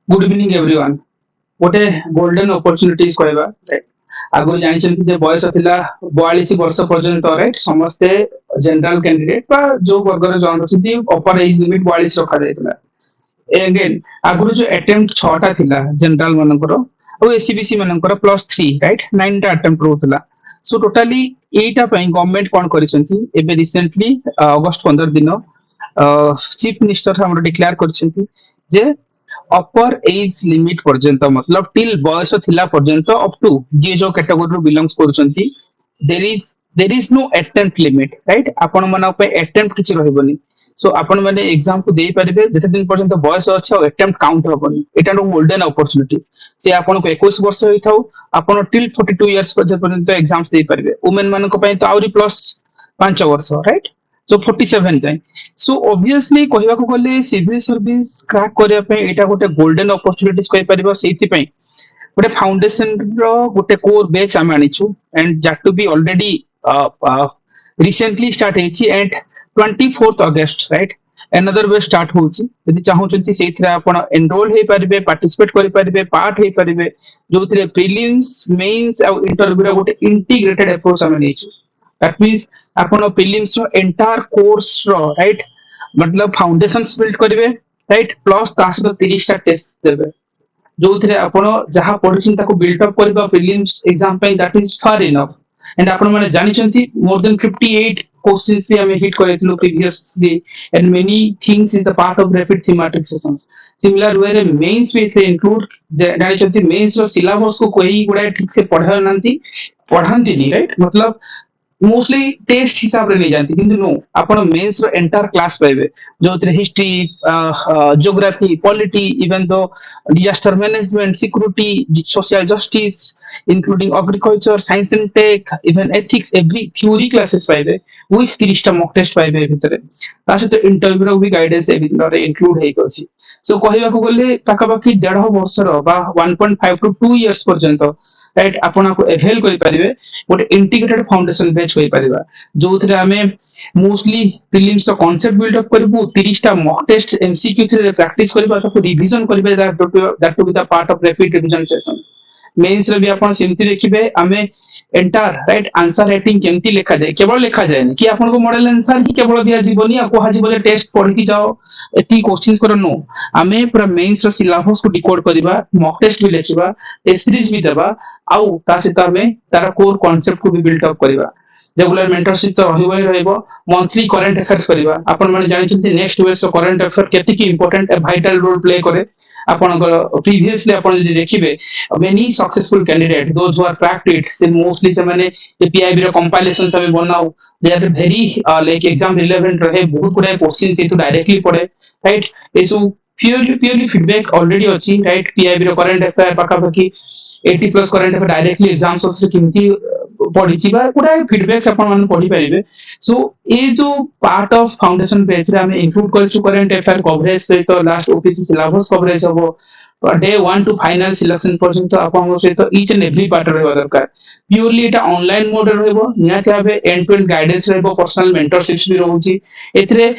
Good evening everyone गोटे golden opportunities कहबा right आगु जानिछन्ति जे बयस थिला 42 वर्ष पर्यंत राइट समस्ते जनरल कैंडिडेट बा जो वर्गर जॉइन होछन्ति अपर एज लिमिट 42 रखा जायतिला अगेन आगु जो अटेम्प्ट 6 टा थिला जनरल मानकर और एससीबीसी मानकर +3 राइट 9 टा अटेम्प्ट होतला सो टोटली एटा पई गवर्नमेंट कोन करिसन्ति एबे रिसेंटली अगस्त 15 दिन चीफ मिनिस्टर हमर डिक्लेयर करिसन्ति जे अपर एज लिमिट पर्यंत मतलब टिल बयस थिला पर्यंत अप टू जे जो कैटेगरी बिलोंग्स करूछन्ती there is no attempt limit right आपण मन पे अटेम्प्ट किछ रहबनी सो आपण माने एग्जाम को देई परिबे जते दिन पर्यंत बयस अछि और अटेम्प्ट काउंट हबनी एटा नो गोल्डन अपॉर्चुनिटी से आपण को 21 वर्ष होई थाउ आपण टिल 42 इयर्स पर्यंत एग्जाम्स देई परिबे वुमेन मान को पई तो आउरी प्लस 5 वर्ष राइट सो 47 जाए सो ऑब्वियसली कहवा को गले सिविल सर्विस क्रैक करया पे एटा गोटे गोल्डन अपॉर्चुनिटीज कहि परिबो सेति पे गोटे फाउंडेशन रो गोटे कोर बैच हम आनिछु and that to be already recently start हेछि at 24th August right another way start होछि यदि चाहउछन्ती सेथिरा आपण एनरोल हे परिबे पार्टिसिपेट करि परिबे पार्ट हे परिबे जोथिरे प्रीलिम्स मेंस और इंटरव्यू रा गोटे इंटीग्रेटेड अप्रोच हम नेछु दैट मींस आपण प्रीलिम्स रो एंटायर कोर्स रो राइट मतलब फाउंडेशंस बिल्ड करिवे राइट प्लस तास 30 टा टेस्ट देबे जो थे आपण जहाँ पढ़ी बिल्ड अप करबा प्रीलिम्स एग्जाम पे that is far enough and आपण माने जानि छथि मोर देन 58 क्वेश्चंस भी हमें हिट करथिलु previously and many things is the part of rapid thematic sessions similar way रे मेंस भी थे इंक्लूड जानि छथि मेंस रो सिलेबस को कोई गुडा ठीक से पढ़ा नांती पढ़ांती नहीं राइट मतलब मोस्टली टेस्ट हिसाब रे नहीं जानती किंतु नो आपण मेंस रो एंटायर क्लास पाइबे जो history geography polity even though disaster management security social justice including agriculture science and tech even ethics every theory classes पाइबे विथ 30 टा मॉक टेस्ट पाइबे भितरे ता सहित इंटरव्यू रो भी गाइडेंस ए भितरे इंक्लूड हेइ अछि सो कहिबा को गले पाखापाखि 1.5 वर्ष रो बा 1.5 टू 2 इयर्स पर्यंत राइट आपण को एवेल करि परिबे गोटे इंटीग्रेटेड फाउंडेशन बैच कहि परिबा जोथरे हमें मोस्टली प्रीलिम्स रो कांसेप्ट बिल्ड अप करबो 30 टा mock test MCQ through practice करबा ताको रिवीजन करबे that to be the part of rapid revision session mains रे भी आपण सेमति देखिबे हमें एंटायर राइट आंसर राइटिंग केमति लिखा जाए केवल लिखा जाए कि आपण को मॉडल आंसर ही केवल दिया जीवनी आ कोहा जीवले टेस्ट पढ़ की जाओ एती क्वेश्चंस करो नो हमें पूरा मेंस रो सिलेबस को डिकोड करबा मॉक टेस्ट भी लेखिबा टेस्ट सीरीज भी देबा आउ ता सहित हमें तारा कोर कांसेप्ट को भी बिल्ड अप करबा रेगुलर मेंटरशिप तो रहइबो मंथली करंट अफेयर्स करबा आपण माने जानि छथि next week so current affair केति की important a vital role play करे आपण प्रीवियसली आपण जे देखिबे many successful candidate those who are cracked it से मोस्टली से माने पीआईबी रो कंपाइलेशन सब बनाऊ they are very like exam relevant रहे बहुत गुडा क्वेश्चन से तो डायरेक्टली पड़े राइट एसु प्योरली फीडबैक ऑलरेडी अछि राइट पीआईबी रो करंट अफेयर पाखापाखि 80 plus current affair directly exams से किमती पढ़ी गुडा फीडबैक आपण मन पढ़ी पाइबे सो ए जो पार्ट ऑफ फाउंडेशन पेज रे हमें इंक्लूड करछु करंट अफेयर कवरेज सहित लास्ट ओपीसी सिलेबस कवरेज हबो डे 1 टू फाइनल सिलेक्शन पर्यंत आपण सहित ईच एंड एवरी पार्ट रहबा दरकार प्योरली एटा ऑनलाइन मोड रहबो नियाते भाबे एंड टू एंड गाइडेंस रहबो पर्सनल मेंटरशिप्स भी रहउची एथरे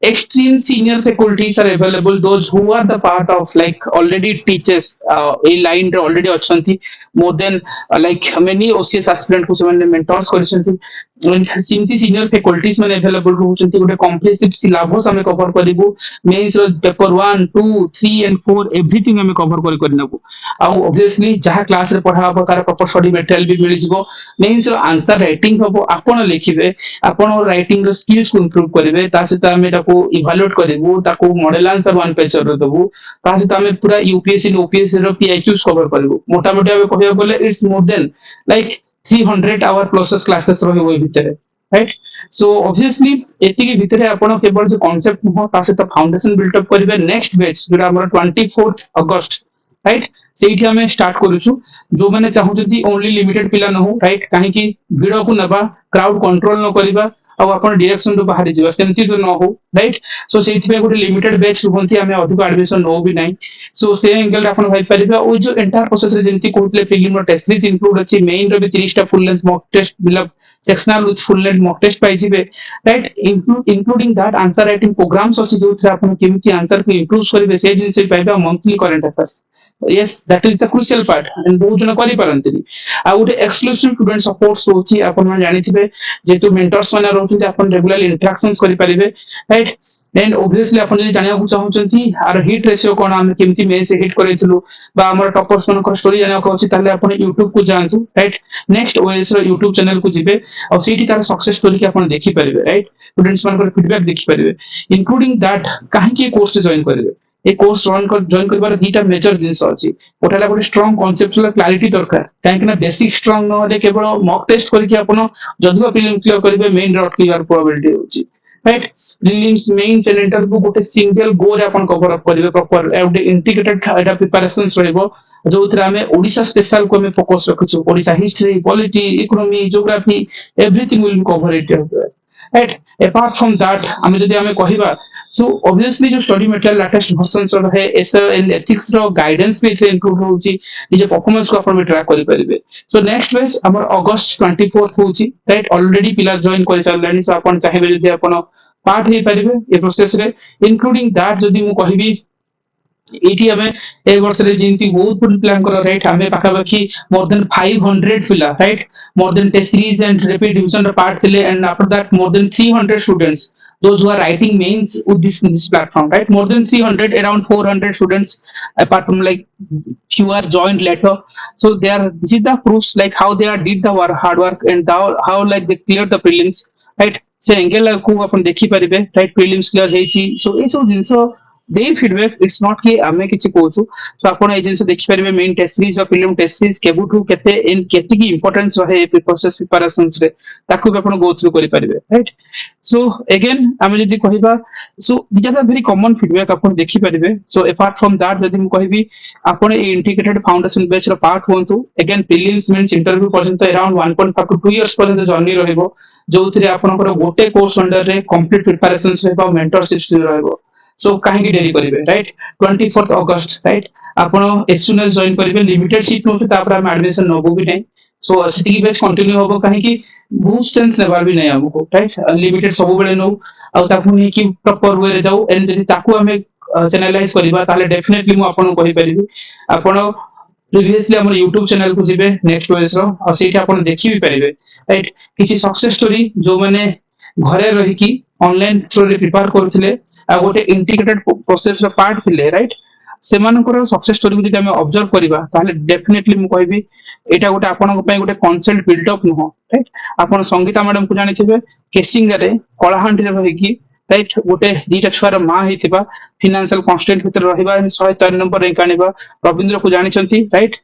extreme senior faculties are available those who are the part of like already teachers a line रे already अछंती more than like many OCS aspirant को ସେମାନେ mentors କରିଛନ୍ତି सिमती senior faculties माने available रहउଛନ୍ତି गोटे कॉम्प्रिहेंसिव सिलेबस हमें कवर करिवु मेंस रो पेपर 1 2 3 एंड 4 एवरीथिंग हमें कवर करि करनबु आ ऑब्वियसली जहां क्लास रे पढ़ा हबो तार प्रॉपर स्टडी मटेरियल भी मिल जिवो मेंस रो आंसर राइटिंग हबो आपण लिखिबे आपण राइटिंग रो स्किल्स को इंप्रूव करिवे ता सहित हमें ताको इवैल्यूएट करिवु ताको मॉडल आंसर वन पेज रो दबु ता सहित हमें पूरा यूपीएससी ओपीएससी रो पीआईक्यूज कवर करिवु मोटा मोटी हमें कहबो बोले it's more than like 300 hour plus classes रहइबो ए भितरे राइट सो ऑब्वियसली एति के भितरे आपण केवल जो कांसेप्ट हो ता सहित फाउंडेशन बिल्ड अप करिवे नेक्स्ट बैच जोरा हमर 24th अगस्त राइट सेठी हमें स्टार्ट करूछु जो माने चाहउछथि ओनली लिमिटेड पिला न हो राइट काहे कि भिडो को नबा क्राउड कंट्रोल न करिबा ଆଉ ଆପଣ ଡିରେକ୍ସନ ରୁ ବାହାରି ଯିବା ସେମିତି ତ ନ ହଉ ରାଇଟ୍। ସୋ ସେଇଥିପାଇଁ ଗୋଟେ ଲିମିଟେଡ ବ୍ୟାଚ୍ ରୁହନ୍ତି ଆମେ ଅଧିକ ଆଡମିସନ ନଉ ବି ନାହିଁ। ସୋ ସେ ଏଙ୍ଗେଲ ରେ ଆପଣ ଭାବିପାରିବେ ଆଉ ଯୋଉ ଏଣ୍ଟାର ପ୍ରୋସେସ ରେ ଯେମିତି କହୁଥିଲେ ପ୍ରିଲିମ ର ଟେଷ୍ଟ ସିରିଜ ଇନକ୍ଲୁଡ ଅଛି ମେନ୍ ର ବି 30ଟା ଫୁଲ ଲେନ୍ଥ ମକ୍ ଟେଷ୍ଟ ବିଲ sectional with full length mock test ପାଇଯିବେ right. Including that answer writing programs ଅଛି ଯୋଉଥିରେ ଆପଣ କେମିତି ଆନ୍ସର କୁ ଇମ୍ପ୍ରୁଭ କରିବେ ସେ ଜିନିଷ ବି ପାଇବେ ଆଉ monthly current affairs. yes that is the crucial part and ବହୁତ ଜଣ କରିପାରନ୍ତିନି। ଆଉ ଗୋଟେ ଏକ୍ସକ୍ଲୁସିଭ ଷ୍ଟୁଡେଣ୍ଟ ସପୋର୍ଟ ରହୁଛି ଆପଣ ମାନେ ଜାଣିଥିବେ ଯେହେତୁ ମେଣ୍ଟର୍ସ ମାନେ ରହୁଛନ୍ତି ଆପଣ ରେଗୁଲାର ଇଣ୍ଟରାକ୍ସନ କରିପାରିବେ ରାଇଟ୍। ଦେନ୍ ଓବିୟସଲି ଆପଣ ଯଦି ଜାଣିବାକୁ ଚାହୁଁଛନ୍ତି ଆର ହିଟ୍ ରେସିଓ କଣ ଆମେ କେମିତି ମେନ୍ସ ହିଟ୍ କରିଥିଲୁ ବା ଆମର ଟପର୍ସ ମାନଙ୍କର ଷ୍ଟୋରି ଜାଣିବାକୁ ଅଛି ତାହେଲେ ଆପଣ ୟୁଟ୍ୟୁବ କୁ ଯାଆନ୍ତୁ ରାଇଟ୍। ନେକ୍ସଟ ଓଏସ୍ ର ୟୁଟ୍ୟୁବ ଚ୍ୟାନେଲ କୁ ଯିବେ ଆଉ ସେଇଠି ତାର ସକ୍ସେସ ଷ୍ଟୋରି କି ଆପଣ ଦେଖିପାରିବେ ରାଇଟ୍। ଷ୍ଟୁଡେଣ୍ଟସ ମାନଙ୍କର ଫିଡବ୍ୟାକ ଦେଖିପାରିବେ ଇନକ୍ଲୁଡିଂ ଦ୍ୟାଟ କାହିଁକି ଏ କୋର୍ସ ଜଏନ୍ କରିବେ। ଏ କୋର୍ସ ଜଏନ୍ କରିବାର ଦିଟା ମେଜର ଜିନିଷ ଅଛି। ଗୋଟେ ହେଲା ଗୋଟେ ଷ୍ଟ୍ରଙ୍ଗ କନସେପ୍ଚୁଆଲ କ୍ଲାରିଟି ଦରକାର କାହିଁକି ନା ବେସିକ ଷ୍ଟ୍ରଙ୍ଗ ନହେଲେ କେବଳ ମକ୍ ଟେଷ୍ଟ କରିକି ଆପଣ ଯଦି ପ୍ରିଲିମ କ୍ଲିୟର କରିବେ ମେନ୍ ରେ ଅଟକିବାର ପ୍ରୋବାବିଲିଟି ରହୁଛି right. Prelims mains and interview ଗୋଟେ ସିଙ୍ଗଲ ଗୋ ରେ ଆପଣ କଭର ଅପ୍ କରିବେ ପ୍ରପର ଗୋଟେ ଇଣ୍ଟିଗ୍ରେଟେଡ ଏଟା ପ୍ରିପାରେସନ୍ସ ରହିବ ଯୋଉଥିରେ ଆମେ ଓଡିଶା ସ୍ପେଶାଲ କୁ ଆମେ ଫୋକସ ରଖିଛୁ Odisha history polity economy geography everything will cover it right. apart from that ଆମେ ଯଦି ଆମେ କହିବା so obviously जो स्टडी मटेरियल लेटेस्ट वर्जन रहे एसओ एंड एथिक्स रो गाइडेंस भी इथे इंक्लूड होउची निजे परफॉर्मेंस को अपन भी ट्रैक करि परिबे। सो नेक्स्ट बैच हमर अगस्त 24th होउची राइट ऑलरेडी पिला जॉइन करि सारलानी सो अपन चाहेबे जदि अपन पार्ट हे परिबे ए प्रोसेस रे इंक्लूडिंग दैट जदि मु कहिबी एटी हमें ए वर्ष रे जेंति बहुत गुड प्लान करो राइट हमें पाखापाखी मोर देन 500 पिला right more than test series and rapid division रो पार्ट थिले and after that more than 300 students those who are writing mains with this platform right more than 300 around 400 students apart from like few are joined later so they are this is the proofs like how they are did the work, hard work and how like they cleared the prelims right से angle को अपन देखि परिबे right prelims clear हेची सो ए सब जिंसो their feedback it's not कि आमे किछि कहूछु सो आपण ए जिंस देखि परिबे मेन टेस्ट सीरीज और प्रीलिम टेस्ट सीरीज केबुठु केते इन केते की इंपोर्टेंस रहे प्रोसेस प्रिपरेशंस रे ताकू भी आपण गो थ्रू करि परिबे राइट। सो अगेन आमे जदि कहिबा so this are very common feedback आपण देखि परिबे सो अपार्ट फ्रॉम दैट जदि मु कहिबी आपण ए इंटीग्रेटेड फाउंडेशन बैच रो पार्ट होंतु अगेन प्रीलिम्स मींस इंटरव्यू पर्यंत अराउंड 1.5 टू 2 इयर्स पर्यंत जर्नी रहइबो जोथिरे आपनकर गोटे कोर्स अंडर रे कंप्लीट प्रिपरेशंस रहइबो मेंटरशिप रहइबो। सो कहीं डेरी करेंगे राइट 24th अगस्त राइट आपण एज सुन एज जॉइन करेंगे लिमिटेड सीट नोचे तापर हम एडमिशन नबो भी नहीं सो सेटिकी बैच कंटिन्यू होबो कहीं कि बहुत स्ट्रेंथ नेबार भी नहीं हमको राइट अनलिमिटेड सब बेले नो आ ताकू नहीं कि प्रॉपर वे रे जाऊ एंड यदि ताकू हमें चैनलाइज करबा ताले डेफिनेटली मु आपन कहि परिबी आपण प्रीवियसली हमर YouTube चैनल को जिबे नेक्स्ट वेस रो और सेठी आपण देखि भी परिबे राइट किछि सक्सेस स्टोरी जो माने घरे रही कि ऑनलाइन थ्रू रे प्रिपेयर करथिले आ गोटे इंटीग्रेटेड प्रोसेस रो पार्ट थिले राइट सेमानकर सक्सेस स्टोरी को जदि हम ऑब्जर्व करबा ताले डेफिनेटली मु कहबी एटा गोटे आपन पय गोटे कॉन्सेप्ट बिल्ड अप नुहो राइट। आपण संगीता मैडम को जानिथिबे केसिंग रे कलाहांडी रे रही कि राइट गोटे दीटा छुआर मां हेतिबा फाइनेंशियल कांस्टेंट भीतर रहिबा 104 नंबर रैंक आनिबा रविंद्र को जानिचंती राइट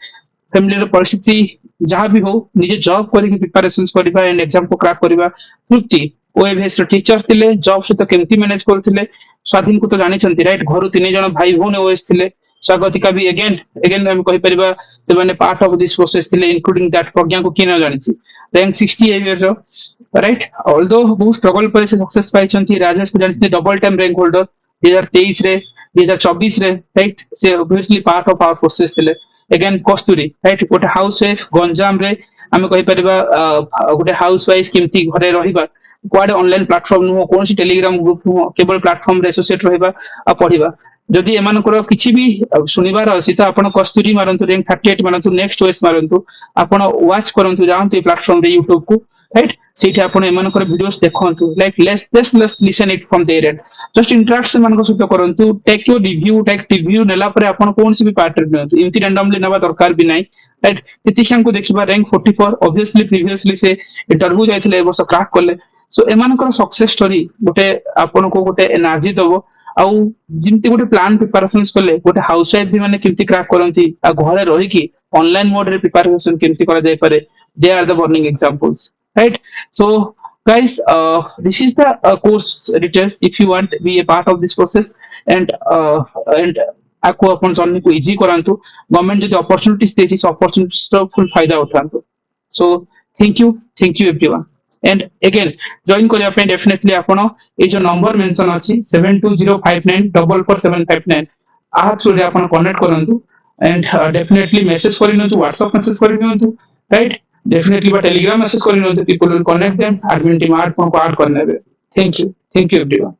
फैमिली रो परिस्थिति जहां भी हो निजे जॉब करके प्रिपरेशंस करबा एंड एग्जाम को क्रैक करबा तृप्ति ओएभएस रो टीचर थिले जॉब से तो केमती मैनेज करथिले स्वाधीन को तो जानिचंती राइट घर तीन जण भाई भौन ओएस थिले स्वागतिका भी अगेन अगेन हम कहि परिबा से माने पार्ट ऑफ दिस प्रोसेस थिले इंक्लूडिंग दैट प्रज्ञा को किन जानिछि रैंक 68 ईयर रो राइट ऑल्दो बहुत स्ट्रगल पर से सक्सेस पाइचंती राजेश को जानिछि डबल टाइम रैंक होल्डर 2023 रे 2024 रे राइट से obviously part of our process थिले अगेन कस्तूरी राइट गोटे हाउस वाइफ गंजाम रे आमे कहि परिबा गोटे हाउस वाइफ केमती घरे रहिबा क्वाडे ऑनलाइन प्लेटफॉर्म नुहो कौन सी टेलीग्राम ग्रुप नुहो केवल प्लेटफॉर्म रे एसोसिएट रहिबा आ पढिबा जदि एमानकर किछि भी सुनिबार अछि त आपण कस्तूरी मारंतु रैंक 38 मारंतु नेक्स्ट चॉइस मारंतु आपण वॉच करंतु जानतु प्लेटफॉर्म रे YouTube को राइट सेठी आपण एमानकर वीडियोस देखंतु like let's listen it from there and just interaction मानको सहित करंतु टेक योर रिव्यू नेला परे आपण कोन सी भी पार्ट रे नियंतु इमति रैंडमली नेबा दरकार भी नाही राइट तितिशान को देखिबा रैंक 44 ऑब्वियसली प्रीवियसली से इंटरव्यू जायथिले ए वर्ष क्रैक करले सो एमानकर सक्सेस स्टोरी गोटे आपण को गोटे एनर्जी दबो आउ जिमती गोटे प्लान प्रिपरेशंस कले गोटे हाउस वाइफ भी माने केमती क्रैक करंती आ घरे रही कि ऑनलाइन मोड रे प्रिपरेशन केमती करा जाय पारे they are the burning examples right. So guys this is the course details if you want to be a part of this process and आपको अपन जर्नी को इजी करांतु गवर्नमेंट जो अपॉर्चुनिटीज देछि अपॉर्चुनिटीज तो फुल फायदा उठांतु so thank you everyone. And again join करने पे डेफिनेटली आपण ये जो नंबर मेंशन अछि 7205944759 आ थ्रू रे आपण कनेक्ट करंतु एंड डेफिनेटली मैसेज करिनंतु व्हाट्सएप मैसेज करिनंतु राइट डेफिनेटली बा टेलीग्राम मैसेज करिनंतु people will connect them admin team आड को ऐड करनेबे थैंक यू एवरीवन